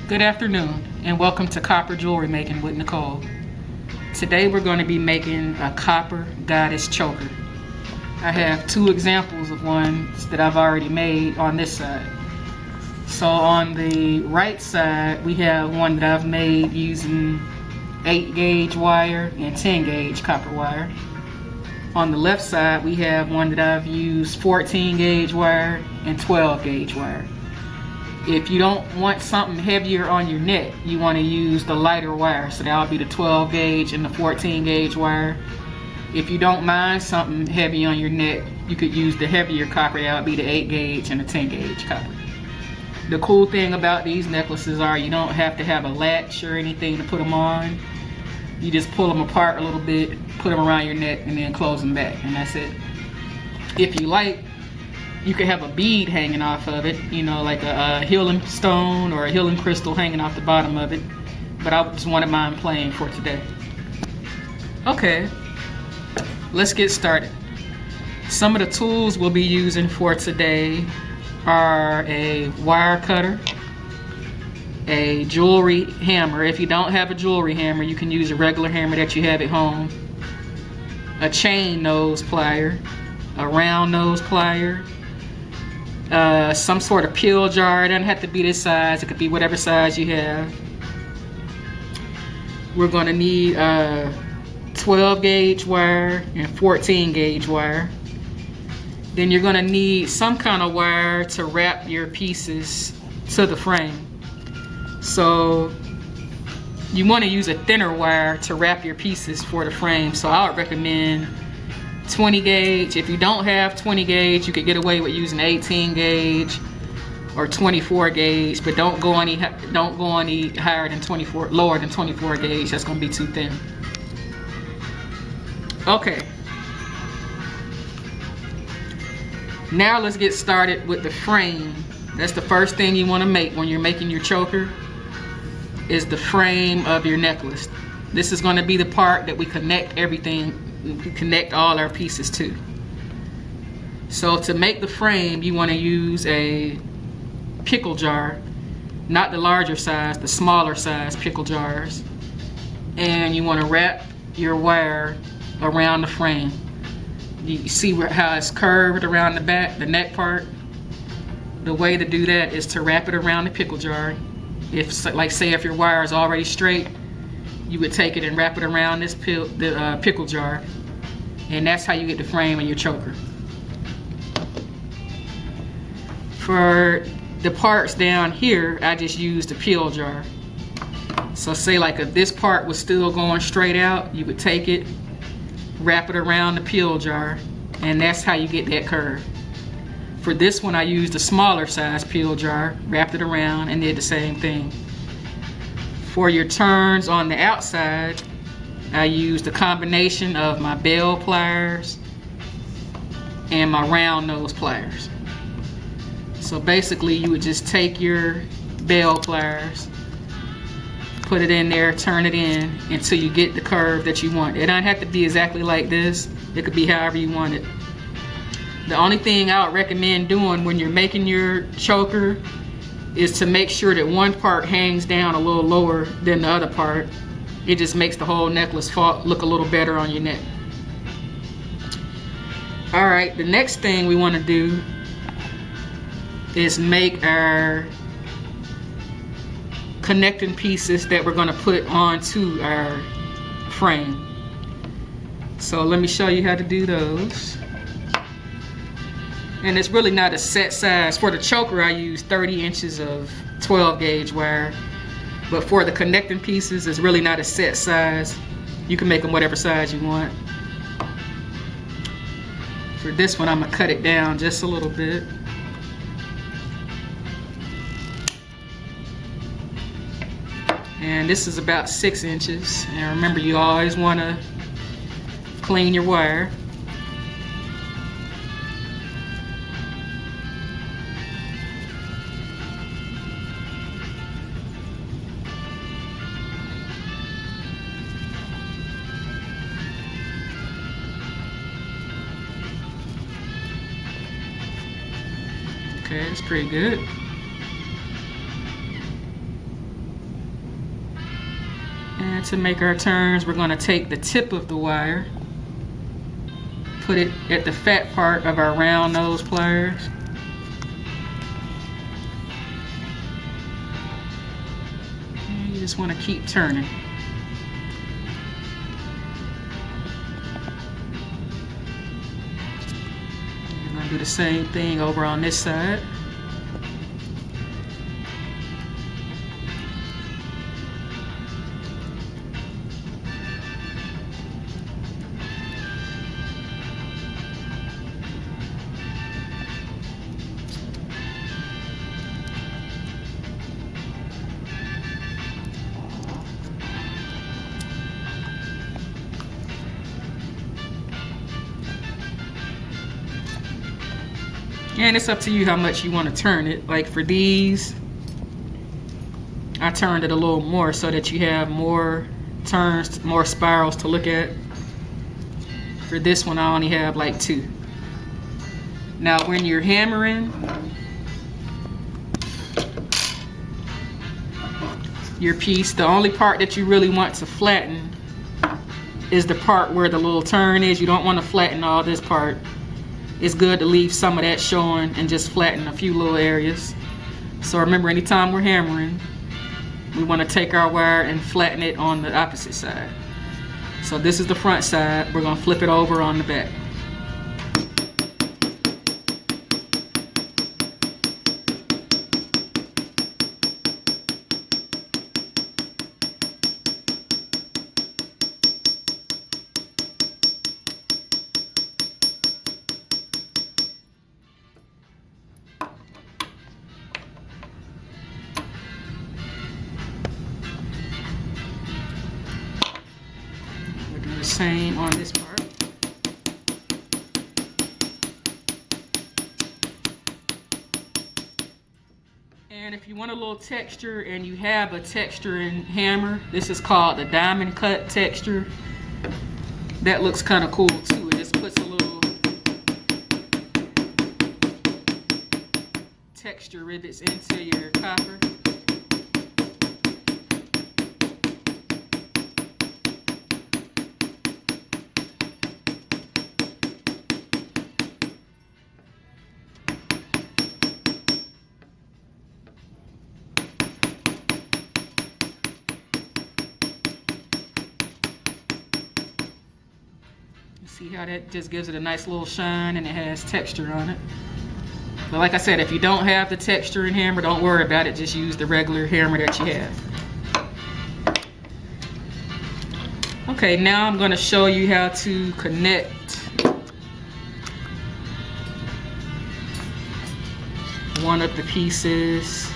Good afternoon and welcome to Copper Jewelry Making with Nicole. Today we're going to be making a copper goddess choker. I have two examples of ones that I've already made on this side. So on the right side we have one that I've made using 8 gauge wire and 10 gauge copper wire. On the left side we have one that I've used 14 gauge wire and 12 gauge wire. If you don't want something heavier on your neck, you want to use the lighter wire. So that'll be the 12 gauge and the 14 gauge wire. If you don't mind something heavy on your neck, you could use the heavier copper. That'll be the 8 gauge and the 10 gauge copper. The cool thing about these necklaces are you don't have to have a latch or anything to put them on. You just pull them apart a little bit, put them around your neck, and then close them back, and that's it. If you like, you could have a bead hanging off of it, you know, like a healing stone or a healing crystal hanging off the bottom of it. But I just wanted mine plain for today. Okay, let's get started. Some of the tools we'll be using for today are a wire cutter, a jewelry hammer. If you don't have a jewelry hammer, you can use a regular hammer that you have at home, a chain nose plier, a round nose plier, some sort of pill jar. It doesn't have to be this size, it could be whatever size you have. We're going to need 12 gauge wire and 14 gauge wire. Then you're going to need some kind of wire to wrap your pieces to the frame. So you want to use a thinner wire to wrap your pieces for the frame. So I would recommend 20 gauge. If you don't have 20 gauge, you could get away with using 18 gauge or 24 gauge, but don't go any higher than 24, lower than 24 gauge. That's going to be too thin. Okay. Now let's get started with the frame. That's the first thing you want to make when you're making your choker, is the frame of your necklace. This is going to be the part that we connect everything. We connect all our pieces to. So to make the frame, you want to use a pickle jar, not the larger size, the smaller size pickle jars, and you want to wrap your wire around the frame. You see how it's curved around the back, the neck part? The way to do that is to wrap it around the pickle jar. If, like, say if your wire is already straight, you would take it and wrap it around this pickle jar, and that's how you get the frame of your choker. For the parts down here, I just used a pill jar. So say like if this part was still going straight out, you would take it, wrap it around the pill jar, and that's how you get that curve. For this one I used a smaller size pill jar, wrapped it around, and did the same thing. For your turns on the outside, I used a combination of my bell pliers and my round nose pliers. So basically you would just take your bell pliers, put it in there, turn it in until you get the curve that you want. It doesn't have to be exactly like this. It could be however you want it. The only thing I would recommend doing when you're making your choker is to make sure that one part hangs down a little lower than the other part. It just makes the whole necklace look a little better on your neck. Alright, the next thing we want to do is make our connecting pieces that we're going to put onto our frame. So let me show you how to do those. And it's really not a set size. For the choker I use 30 inches of 12 gauge wire, but for the connecting pieces it's really not a set size. You can make them whatever size you want. For this one I'm going to cut it down just a little bit. And this is about 6 inches. And remember, you always want to clean your wire. Okay, that's pretty good. And to make our turns, we're going to take the tip of the wire, put it at the fat part of our round nose pliers. And you just want to keep turning. You're going to do the same thing over on this side. And it's up to you how much you want to turn it. Like for these, I turned it a little more so that you have more turns, more spirals to look at. For this one, I only have like 2. Now when you're hammering, your piece, the only part that you really want to flatten is the part where the little turn is. You don't want to flatten all this part. It's good to leave some of that showing and just flatten a few little areas. So remember, anytime we're hammering, we want to take our wire and flatten it on the opposite side. So this is the front side. We're going to flip it over on the back. Same on this part. And if you want a little texture and you have a texturing hammer, this is called the diamond cut texture. That looks kind of cool too. It just puts a little texture rivets into your copper. See how that just gives it a nice little shine and it has texture on it. But like I said, if you don't have the texturing hammer, don't worry about it. Just use the regular hammer that you have. Okay, now I'm going to show you how to connect one of the pieces.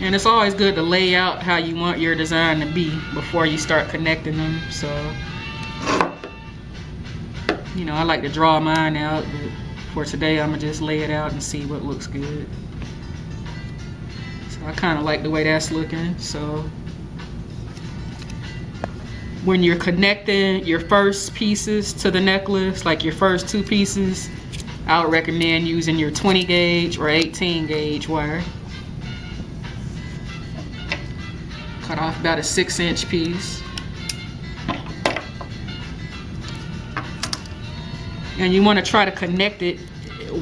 And it's always good to lay out how you want your design to be before you start connecting them. So, you know, I like to draw mine out, but for today I'm gonna just lay it out and see what looks good. So I kind of like the way that's looking. So when you're connecting your first pieces to the necklace, like your first 2 pieces, I would recommend using your 20 gauge or 18 gauge wire. Cut off about a 6-inch piece. And you want to try to connect it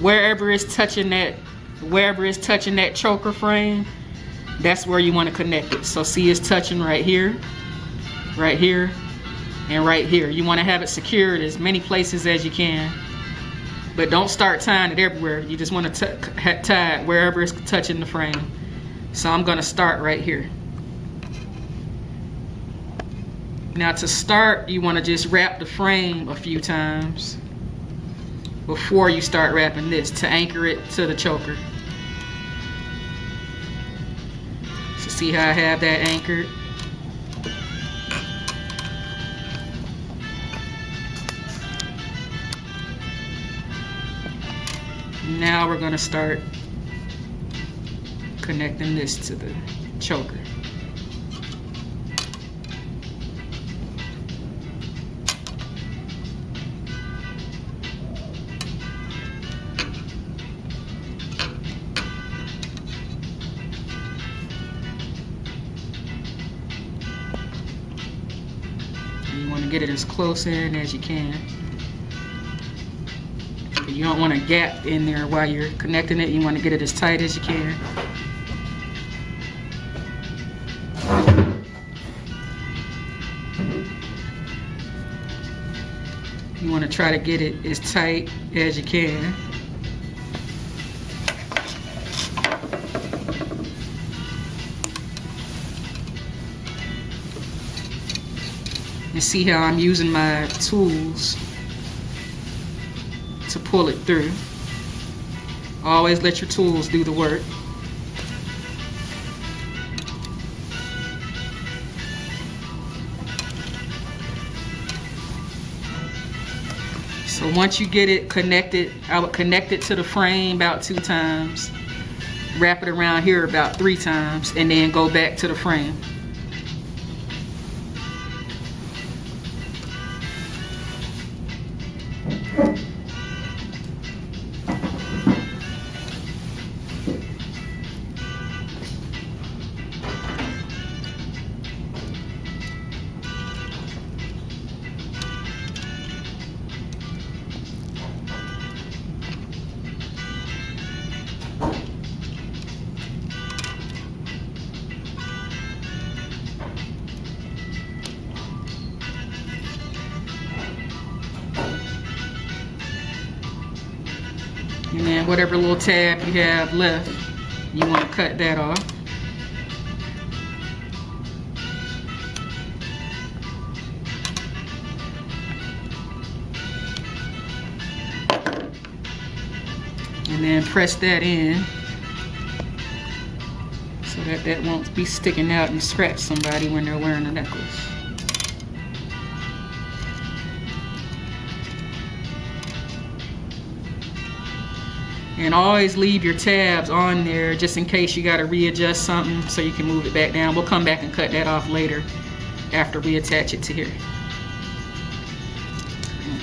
wherever it's touching that choker frame. That's where you want to connect it. So see, it's touching right here, and right here. You want to have it secured as many places as you can. But don't start tying it everywhere. You just want to tie it wherever it's touching the frame. So I'm going to start right here. Now to start, you want to just wrap the frame a few times before you start wrapping this to anchor it to the choker. So see how I have that anchored? Now we're going to start connecting this to the choker. You want to get it as close in as you can. You don't want a gap in there while you're connecting it. You want to get it as tight as you can. You want to try to get it as tight as you can. And see how I'm using my tools to pull it through. Always let your tools do the work. So once you get it connected, I would connect it to the frame about 2 times, wrap it around here about 3 times, and then go back to the frame. And then whatever little tab you have left, you want to cut that off. And then press that in so that that won't be sticking out and scratch somebody when they're wearing a necklace. And always leave your tabs on there just in case you got to readjust something so you can move it back down. We'll come back and cut that off later after we attach it to here.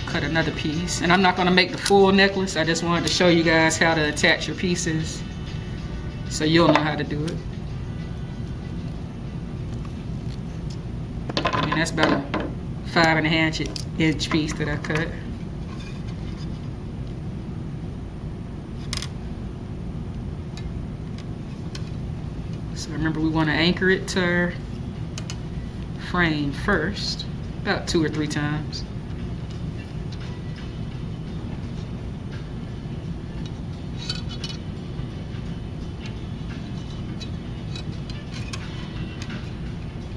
Cut another piece. And I'm not going to make the full necklace. I just wanted to show you guys how to attach your pieces so you'll know how to do it. And that's about a 5.5 inch piece that I cut. So remember, we want to anchor it to our frame first, about 2 or 3 times.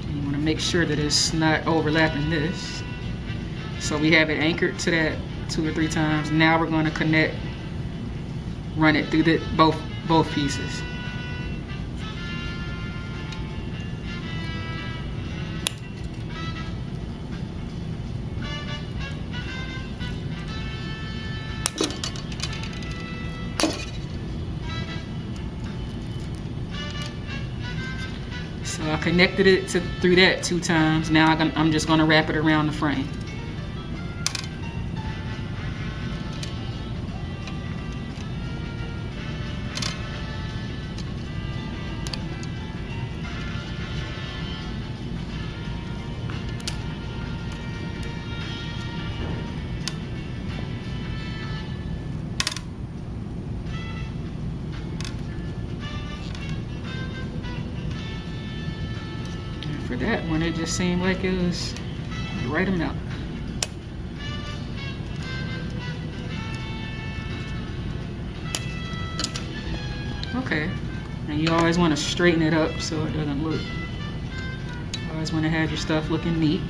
And you want to make sure that it's not overlapping this. So we have it anchored to that 2 or 3 times. Now we're going to connect, run it through the both pieces. So I connected it through that 2 times. Now I'm just going to wrap it around the frame. For that one, it just seemed like it was the right amount. Okay, and you always want to straighten it up so it doesn't look, you always want to have your stuff looking neat.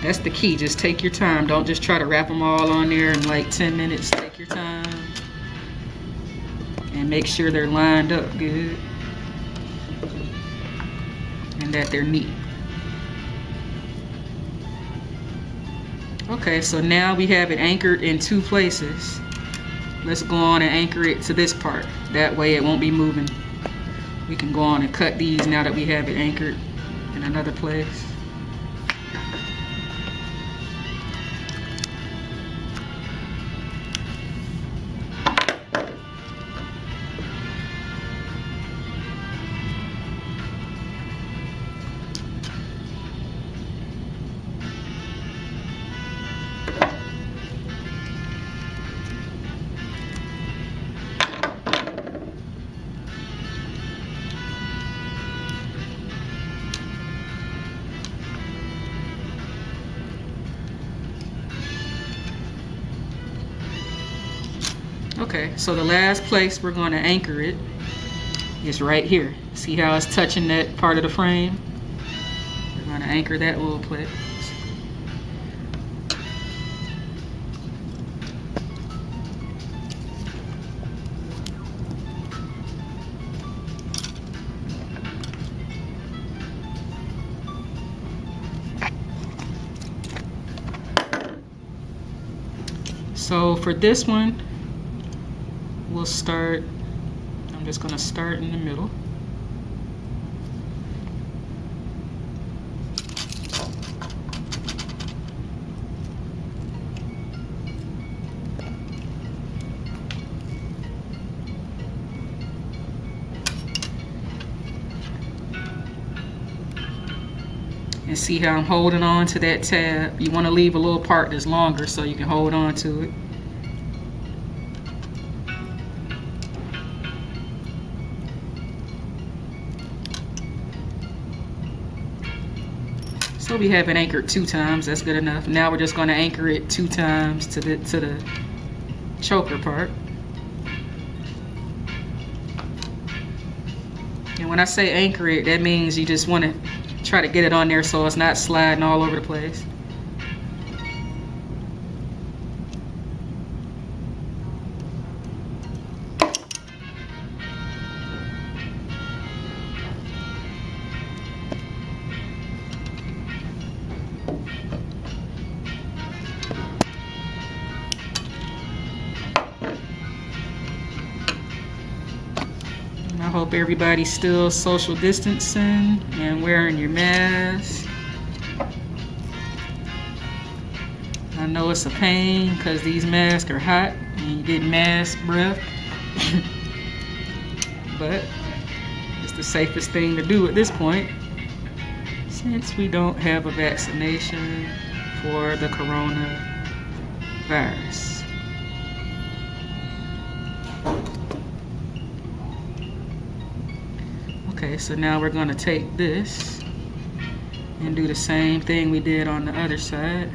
That's the key, just take your time. Don't just try to wrap them all on there in like 10 minutes. Take your time and make sure they're lined up good and that they're neat. Okay, so now we have it anchored in 2 places. Let's go on and anchor it to this part. That way it won't be moving. We can go on and cut these now that we have it anchored in another place. Okay, so the last place we're going to anchor it is right here. See how it's touching that part of the frame? We're going to anchor that little place. So for this one, we'll start, I'm just going to start in the middle. And see how I'm holding on to that tab. You want to leave a little part that's longer so you can hold on to it. So we have it anchored 2 times. That's good enough. Now we're just going to anchor it 2 times to the choker part. And when I say anchor it, that means you just want to try to get it on there so it's not sliding all over the place. I hope everybody's still social distancing and wearing your mask. I know it's a pain because these masks are hot and you get mask breath. But it's the safest thing to do at this point since we don't have a vaccination for the coronavirus. Okay, so now we're going to take this and do the same thing we did on the other side.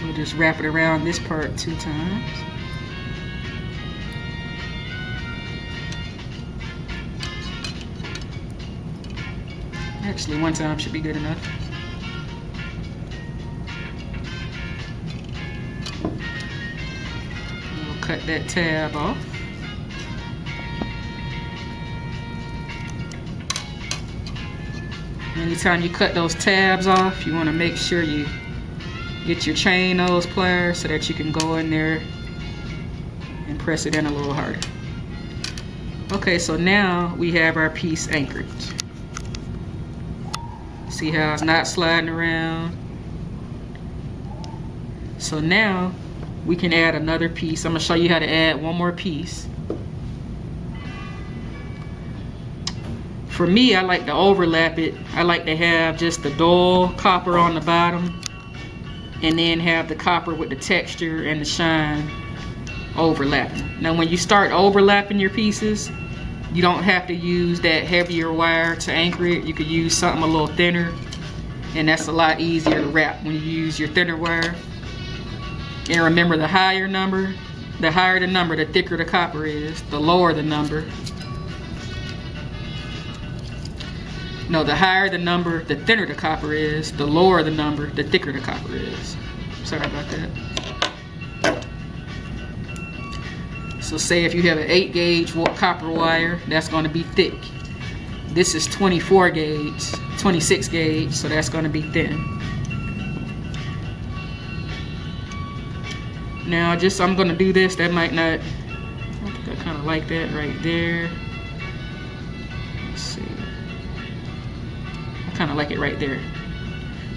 We'll just wrap it around this part 2 times. Actually, 1 time should be good enough. Cut that tab off. Anytime you cut those tabs off, you want to make sure you get your chain nose pliers so that you can go in there and press it in a little harder. Okay, so now we have our piece anchored. See how it's not sliding around? So now we can add another piece. I'm going to show you how to add one more piece. For me, I like to overlap it. I like to have just the dull copper on the bottom and then have the copper with the texture and the shine overlapping. Now when you start overlapping your pieces, you don't have to use that heavier wire to anchor it. You could use something a little thinner, and that's a lot easier to wrap when you use your thinner wire. And remember, the higher the number, the thicker the copper is. The lower the number. No, the higher the number, the thinner the copper is. The lower the number, the thicker the copper is. Sorry about that. So say if you have an 8 gauge copper wire, that's going to be thick. This is 24 gauge, 26 gauge, so that's going to be thin. Now I'm going to do this, that might not, I think I kind of like that right there. Let's see. I kind of like it right there.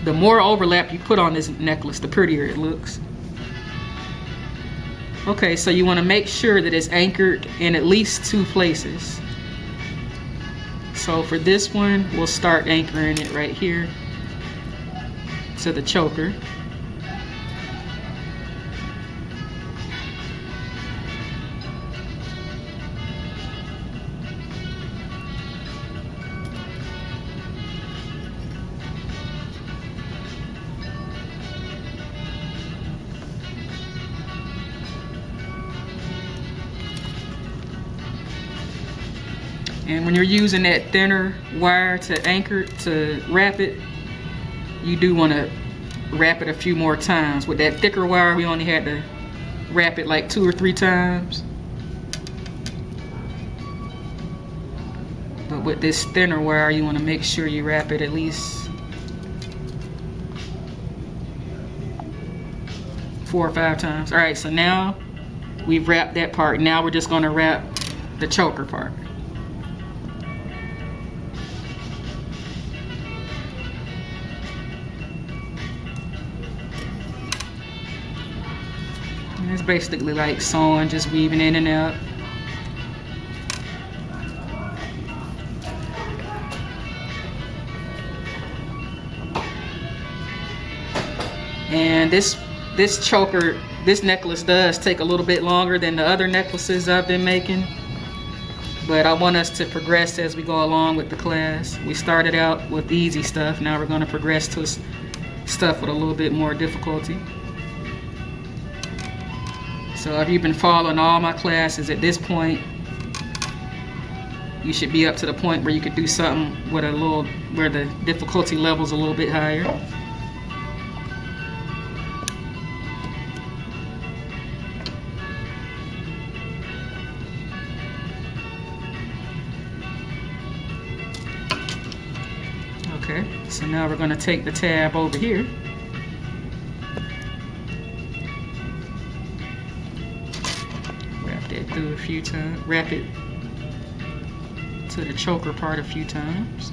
The more overlap you put on this necklace, the prettier it looks. Okay, so you want to make sure that it's anchored in at least 2 places. So for this one, we'll start anchoring it right here to the choker. And when you're using that thinner wire to anchor, to wrap it, you do want to wrap it a few more times. With that thicker wire, we only had to wrap it like 2 or 3 times. But with this thinner wire, you want to make sure you wrap it at least 4 or 5 times. All right, so now we've wrapped that part. Now we're just going to wrap the choker part. And it's basically like sewing, just weaving in and out. And this choker, this necklace does take a little bit longer than the other necklaces I've been making, but I want us to progress as we go along with the class. We started out with easy stuff, now we're going to progress to stuff with a little bit more difficulty. So if you've been following all my classes at this point, you should be up to the point where you could do something with where the difficulty level's a little bit higher. Okay, so now we're going to take the tab over here. Wrap that through a few times. Wrap it to the choker part a few times.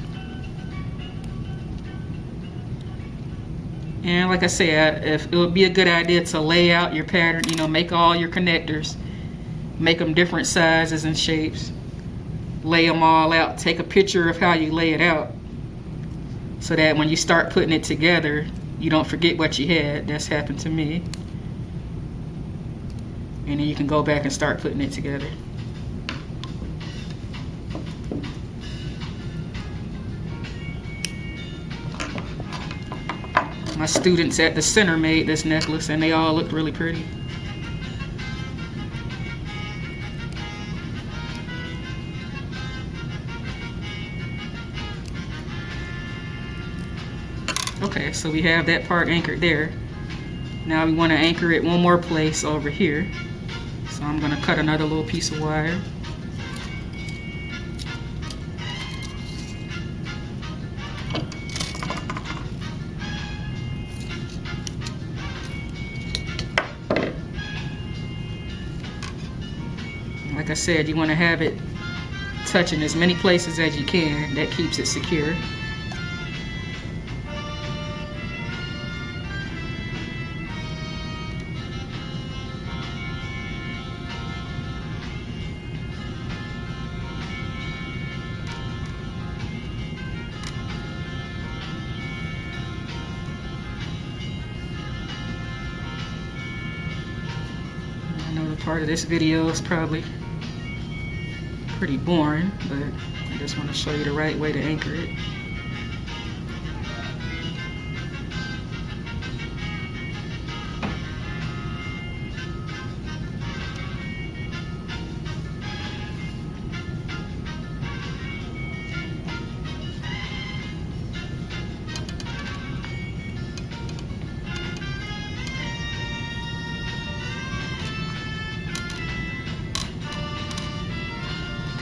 And like I said, if it would be a good idea to lay out your pattern, you know, make all your connectors, make them different sizes and shapes, lay them all out, take a picture of how you lay it out, so that when you start putting it together, you don't forget what you had. That's happened to me. And then you can go back and start putting it together. My students at the center made this necklace and they all looked really pretty. Okay, so we have that part anchored there. Now we want to anchor it one more place over here. So I'm going to cut another little piece of wire. Like I said, you want to have it touching as many places as you can. That keeps it secure. I know the part of this video is probably pretty boring, but I just want to show you the right way to anchor it.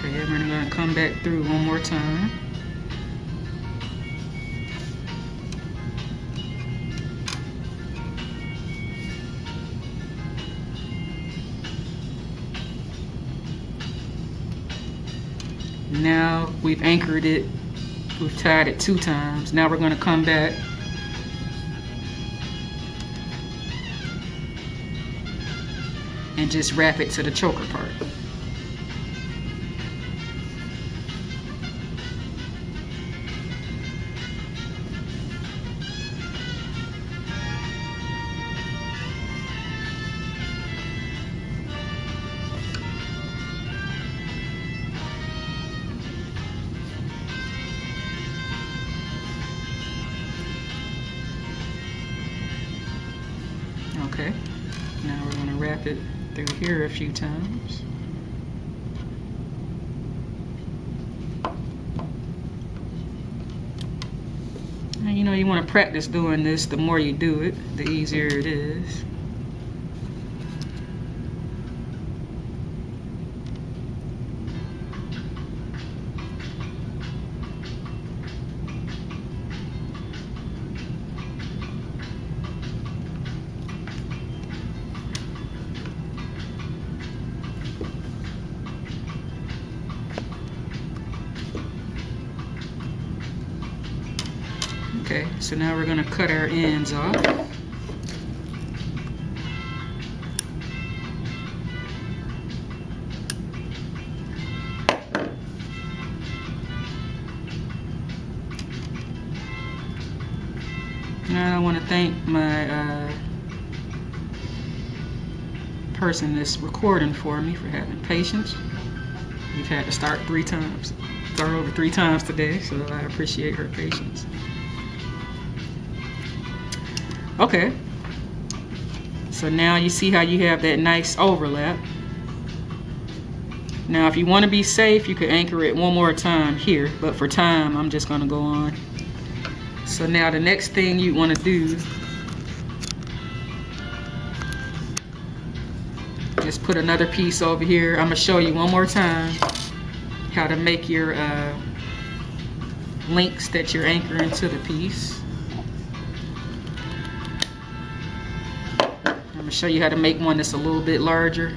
Okay, we're going to come back through one more time. Now we've anchored it, we've tied it 2 times. Now we're going to come back and just wrap it to the choker part. Okay, now we're going to wrap it through here a few times. And you know, you want to practice doing this. The more you do it, the easier it is. Okay, so now we're gonna cut our ends off. Now I want to thank my person that's recording for me for having patience. We've had to start over 3 times today, so I appreciate her patience. Okay, so now you see how you have that nice overlap. Now if you want to be safe, you could anchor it one more time here, but for time I'm just going to go on. So now the next thing you want to do is put another piece over here. I'm going to show you one more time how to make your links that you're anchoring to the piece. I'm going to show you how to make one that's a little bit larger.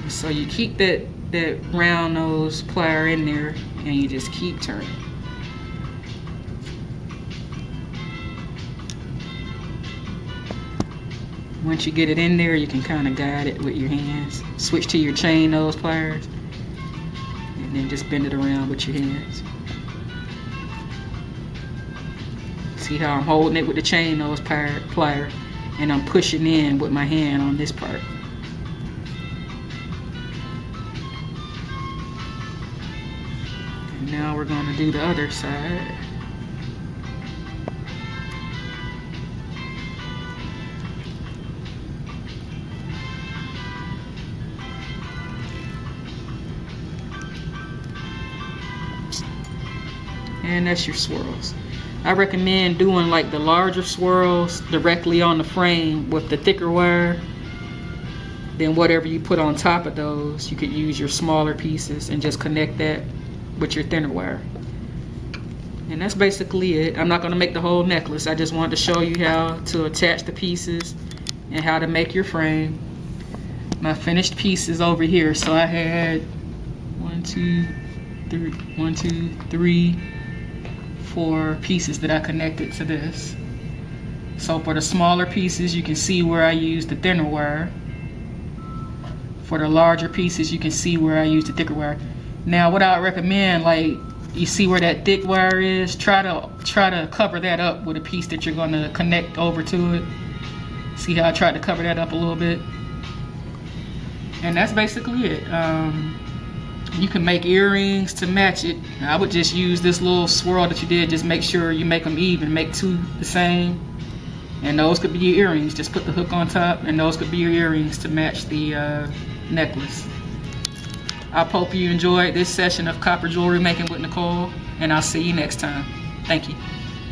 So you keep that round nose plier in there and you just keep turning. Once you get it in there, you can kind of guide it with your hands. Switch to your chain nose pliers and then just bend it around with your hands. See how I'm holding it with the chain nose plier and I'm pushing in with my hand on this part. And now we're going to do the other side. And that's your swirls. I recommend doing like the larger swirls directly on the frame with the thicker wire. Then whatever you put on top of those, you could use your smaller pieces and just connect that with your thinner wire. And that's basically it. I'm not going to make the whole necklace. I just wanted to show you how to attach the pieces and how to make your frame. My finished pieces over here. So I had 4 pieces that I connected to this. So for the smaller pieces, you can see where I used the thinner wire. For the larger pieces, you can see where I used the thicker wire. Now what I recommend, like you see where that thick wire is, try to cover that up with a piece that you're going to connect over to it. See how I tried to cover that up a little bit? And that's basically it. You can make earrings to match it. I would just use this little swirl that you did. Just make sure you make them even. Make 2 the same. And those could be your earrings. Just put the hook on top and those could be your earrings to match the necklace. I hope you enjoyed this session of Copper Jewelry Making with Nicole, and I'll see you next time. Thank you.